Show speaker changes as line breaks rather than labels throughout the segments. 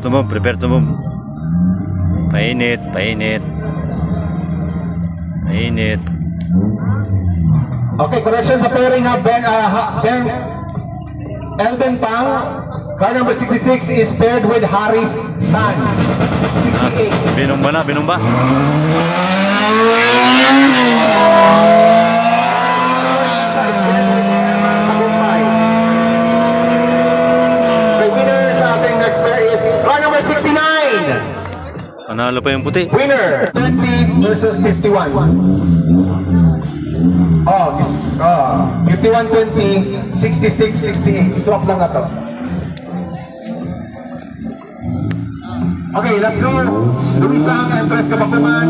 to move, prepare to move. Painit, painit. Painit.
Okay, correction sa pairing ha, Elben Pang, car number 66 is paired with Haris Tan, 68.
Binomba na, binomba.
The winner sa ating next pair is car number 69.
Panalo pa yung puti.
Winner, 20 versus 51. Oh, 51-20, 66-68. Swap lang na to. Okay, let's go. Luisang and Tres Kapakuman,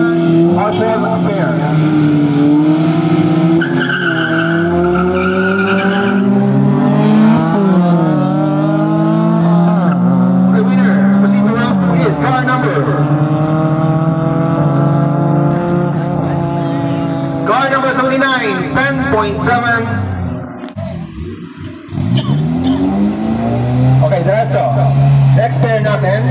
Hartford Affair. The winner, proceed to round 2 is car number. Car number 79, 10.7. Okay, diretso. Next pair natin.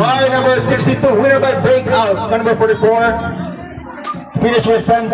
Car number 62, winner by breakout. Car number 44, finish with 10.